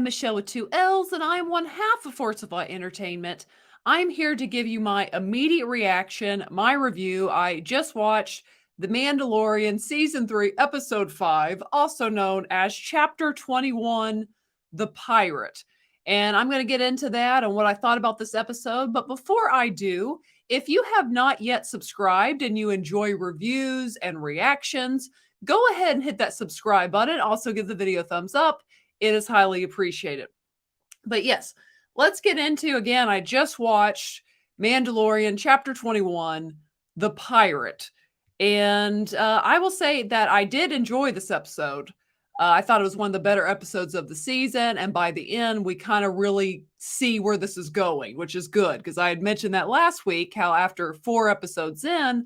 Michelle with two L's, and I am one half of Forcify Entertainment. I'm here to give you my immediate reaction, my review. I just watched The Mandalorian Season 3, Episode 5, also known as Chapter 21, The Pirate. And I'm going to get into that and what I thought about this episode. But before I do, if you have not yet subscribed and you enjoy reviews and reactions, go ahead and hit that subscribe button. Also, give the video a thumbs up. It is highly appreciated. But yes, let's get into again. I just watched Mandalorian Chapter 21, The Pirate. And I will say that I did enjoy this episode. I thought it was one of the better episodes of the season. And by the end, we kind of really see where this is going, which is good. Because I had mentioned that last week, how after 4 episodes in,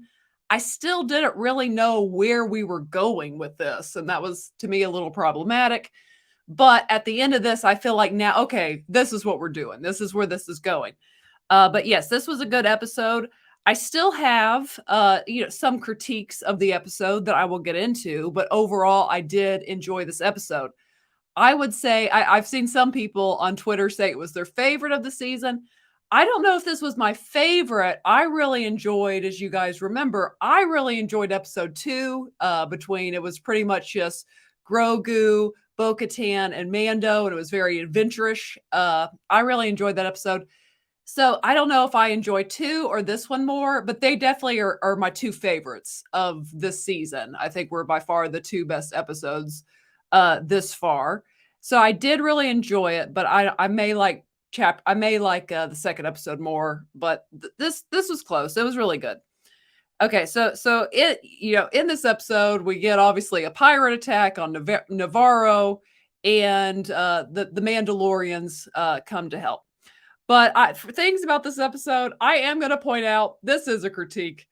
I still didn't really know where we were going with this. And that was, to me, a little problematic. But at the end of this, I feel like now, okay, this is what we're doing. This is where this is going. But yes, this was a good episode. I still have, some critiques of the episode that I will get into, but overall, I did enjoy this episode. I would say I've seen some people on Twitter say it was their favorite of the season. I don't know if this was my favorite. I really enjoyed, as you guys remember, I really enjoyed episode 2. It was pretty much just Grogu, Bo-Katan, and Mando, and it was very adventurous. I really enjoyed that episode. So I don't know if I enjoy 2 or this one more, but they definitely are my 2 favorites of this season. I think we're by far the 2 best episodes this far. So I did really enjoy it, but I may like the second episode more, but this was close. It was really good. Okay, so in this episode we get obviously a pirate attack on Navarro, and the Mandalorians come to help. But for things about this episode, I am going to point out this is a critique.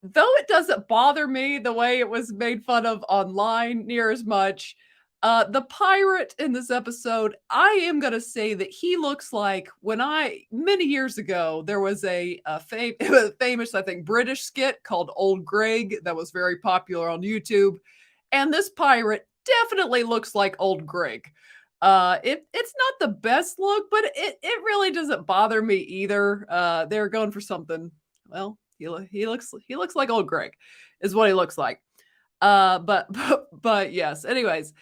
Though it doesn't bother me the way it was made fun of online near as much, the pirate in this episode, I am going to say that he looks like many years ago, there was a famous, I think, British skit called Old Greg that was very popular on YouTube. And this pirate definitely looks like Old Greg. It's not the best look, but it really doesn't bother me either. They're going for something. Well, he looks like Old Greg, is what he looks like. But yes. Anyways,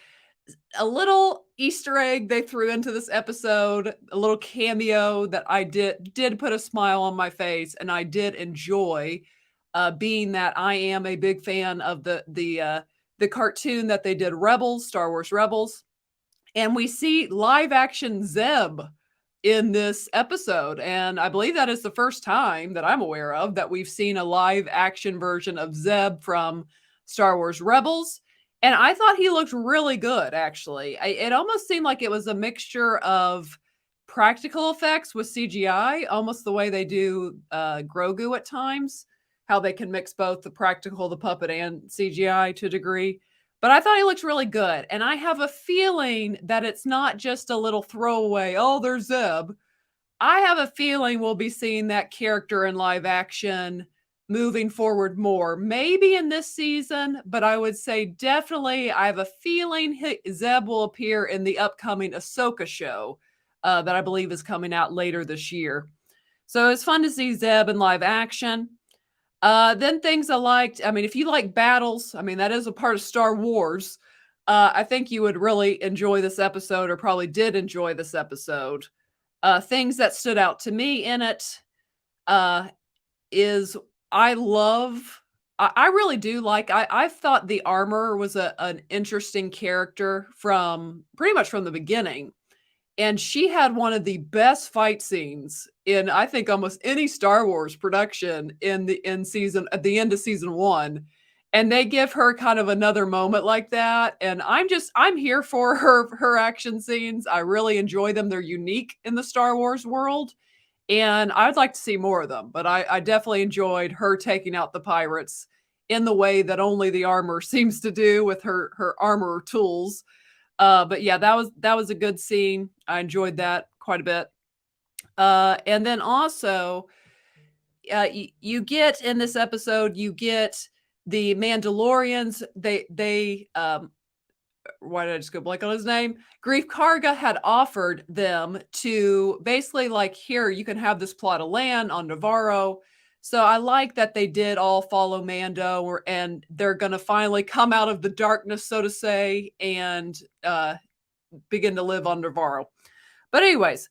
a little Easter egg they threw into this episode, a little cameo that I did put a smile on my face, and I did enjoy. Being that I am a big fan of the cartoon that they did, Rebels, Star Wars Rebels. And we see live action Zeb in this episode. And I believe that is the first time that I'm aware of that we've seen a live action version of Zeb from Star Wars Rebels. And I thought he looked really good, actually. It almost seemed like it was a mixture of practical effects with CGI, almost the way they do Grogu at times, how they can mix both the practical, the puppet, and CGI to a degree. But I thought he looked really good. And I have a feeling that it's not just a little throwaway, oh, there's Zeb. I have a feeling we'll be seeing that character in live action moving forward more. Maybe in this season, but I would say definitely I have a feeling Zeb will appear in the upcoming Ahsoka show that I believe is coming out later this year. So it's fun to see Zeb in live action. Then things I liked, if you like battles, that is a part of Star Wars. I think you would really enjoy this episode, or probably did enjoy this episode. Things that stood out to me in it is I really do like, I thought the armor was an interesting character from pretty much from the beginning. And she had one of the best fight scenes in, I think, almost any Star Wars production at the end of season 1. And they give her kind of another moment like that. And I'm here for her action scenes. I really enjoy them. They're unique in the Star Wars world. And I'd like to see more of them. But I definitely enjoyed her taking out the pirates in the way that only the armor seems to do with her armor tools. But yeah, that was a good scene. I enjoyed that quite a bit. And then also, you get in this episode, you get the Mandalorians. They why did I just go blank on his name? Grief Karga had offered them to basically like, here, you can have this plot of land on Navarro. So I like that they did all follow Mando, and they're going to finally come out of the darkness, so to say, and begin to live on Navarro. But anyways,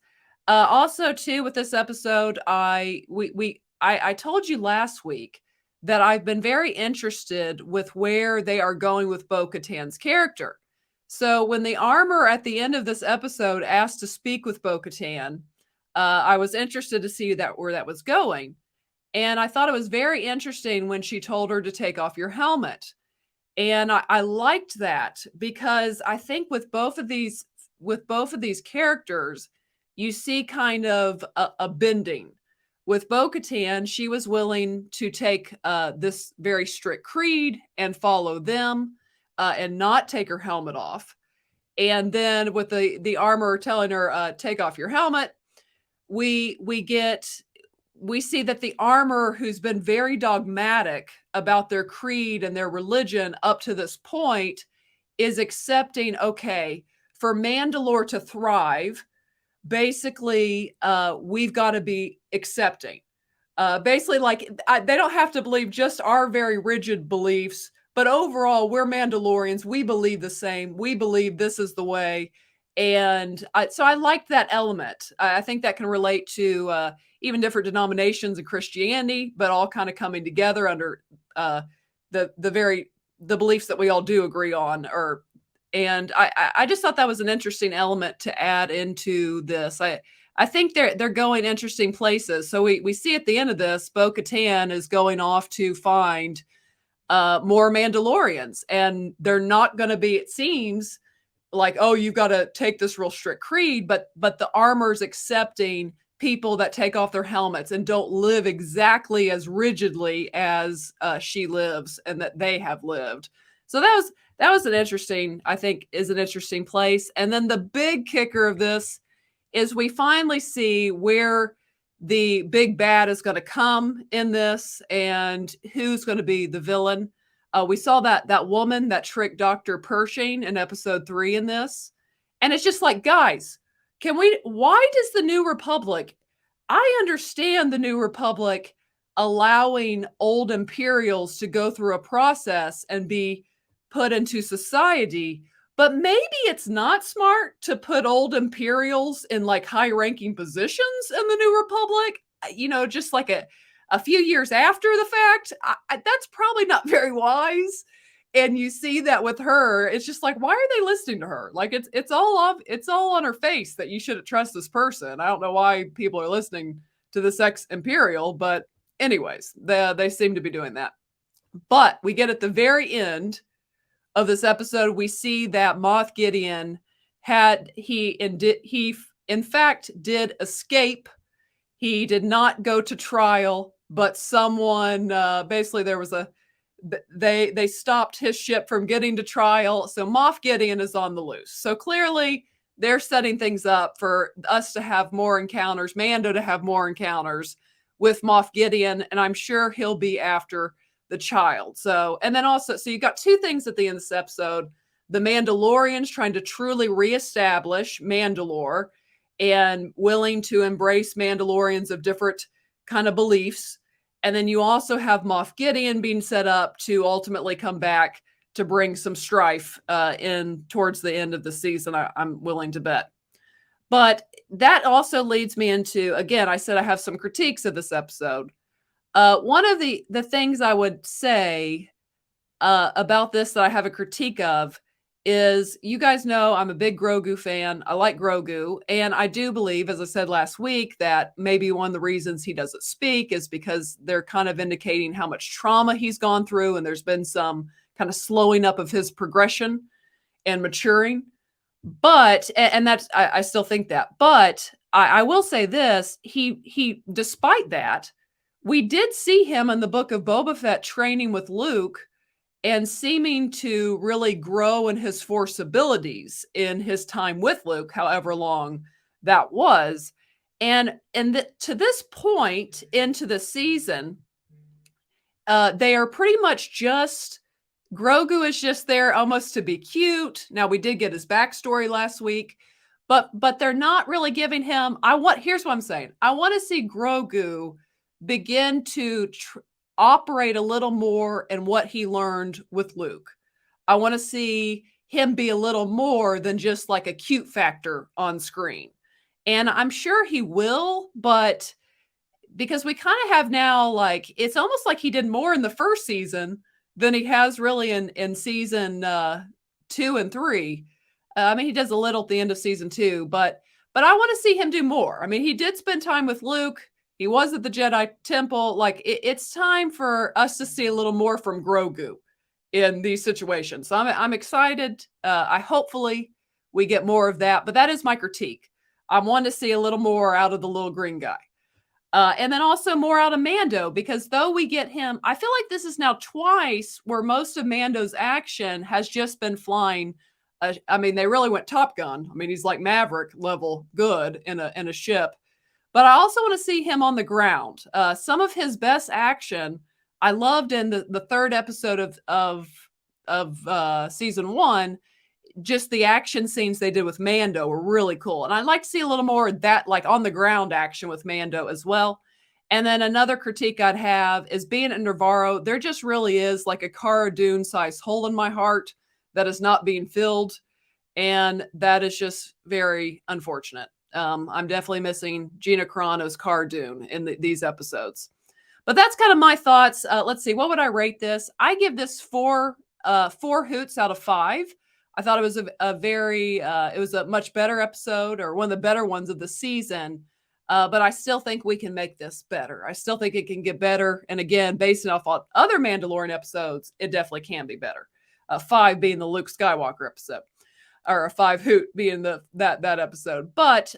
also too with this episode, I told you last week that I've been very interested with where they are going with Bo-Katan's character. So when the armor at the end of this episode asked to speak with Bo-Katan, I was interested to see where that was going. And I thought it was very interesting when she told her to take off your helmet. And I liked that because I think with both of these characters, you see kind of a bending. With Bo-Katan, she was willing to take this very strict creed and follow them and not take her helmet off. And then with the armor telling her, take off your helmet, we see that the armor, who's been very dogmatic about their creed and their religion up to this point, is accepting, okay, for Mandalore to thrive, basically, we've got to be accepting. Basically, like, they don't have to believe just our very rigid beliefs, but overall, we're Mandalorians. We believe the same. We believe this is the way. And so I liked that element. I think that can relate to even different denominations of Christianity, but all kind of coming together under the beliefs that we all do agree on. And I just thought that was an interesting element to add into this. I think they're going interesting places. So we see at the end of this, Bo-Katan is going off to find more Mandalorians, and they're not going to be, it seems like, oh, you've got to take this real strict creed, but the armor's accepting people that take off their helmets and don't live exactly as rigidly as she lives and that they have lived. So that was an interesting, I think, is an interesting place. And then the big kicker of this is we finally see where the big bad is going to come in this and who's going to be the villain. We saw that woman that tricked Dr. Pershing in episode 3 in this. And it's just like, guys, why does the New Republic, I understand the New Republic allowing old Imperials to go through a process and be put into society, but maybe it's not smart to put old Imperials in like high-ranking positions in the New Republic, just like a few years after the fact. That's probably not very wise. And you see that with her, it's just like, why are they listening to her? Like it's all on her face that you shouldn't trust this person. I don't know why people are listening to this ex-Imperial, but anyways, they seem to be doing that. But we get at the very end of this episode, we see that Moff Gideon he in fact did escape. He did not go to trial, but someone basically they stopped his ship from getting to trial. So Moff Gideon is on the loose. So clearly they're setting things up for us to have more encounters, Mando to have more encounters with Moff Gideon, and I'm sure he'll be after the child. So, and then also, so you got two things at the end of this episode: the Mandalorians trying to truly reestablish Mandalore and willing to embrace Mandalorians of different kind of beliefs. And then you also have Moff Gideon being set up to ultimately come back to bring some strife in towards the end of the season, I'm willing to bet. But that also leads me into, again, I said I have some critiques of this episode. One of the things I would say about this that I have a critique of is, you guys know I'm a big Grogu fan. I like Grogu. And I do believe, as I said last week, that maybe one of the reasons he doesn't speak is because they're kind of indicating how much trauma he's gone through. And there's been some kind of slowing up of his progression and maturing. But, and that's, I still think that. But I will say this, he, despite that, we did see him in the book of Boba Fett training with Luke and seeming to really grow in his Force abilities in his time with Luke, however long that was. And to this point into the season, they are pretty much just Grogu is just there almost to be cute. Now we did get his backstory last week, but they're not really giving him. Here's what I'm saying. I want to see Grogu begin to operate a little more in what he learned with Luke. I want to see him be a little more than just like a cute factor on screen. And I'm sure he will, but because we kind of have now, like, it's almost like he did more in the first season than he has really in season 2 and 3. I mean, he does a little at the end of season 2, but I want to see him do more. I mean, he did spend time with Luke. He was at the Jedi Temple. Like, it's time for us to see a little more from Grogu in these situations. So I'm excited. I hopefully we get more of that, but that is my critique. I want to see a little more out of the little green guy. And then also more out of Mando, because though we get him, I feel like this is now twice where most of Mando's action has just been flying. I mean, they really went Top Gun. I mean, he's like Maverick level good in a ship. But I also want to see him on the ground. Some of his best action I loved in the third episode of season 1. Just the action scenes they did with Mando were really cool. And I'd like to see a little more of that, like on the ground action with Mando as well. And then another critique I'd have is being at Navarro, there just really is like a Cara Dune size hole in my heart that is not being filled. And that is just very unfortunate. I'm definitely missing Gina Carano's Cara Dune in these episodes. But that's kind of my thoughts. Let's see, what would I rate this? I give this four hoots out of 5. I thought it was it was a much better episode, or one of the better ones of the season. But I still think we can make this better. I still think it can get better. And again, based off on other Mandalorian episodes, it definitely can be better. 5 being the Luke Skywalker episode, or a 5 hoot being that episode. But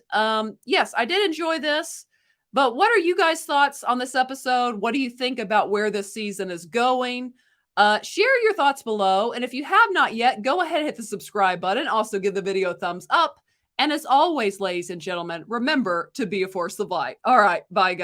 yes, I did enjoy this. But what are you guys' thoughts on this episode? What do you think about where this season is going? Share your thoughts below. And if you have not yet, go ahead and hit the subscribe button. Also give the video a thumbs up. And as always, ladies and gentlemen, remember to be a force of light. All right. Bye, guys.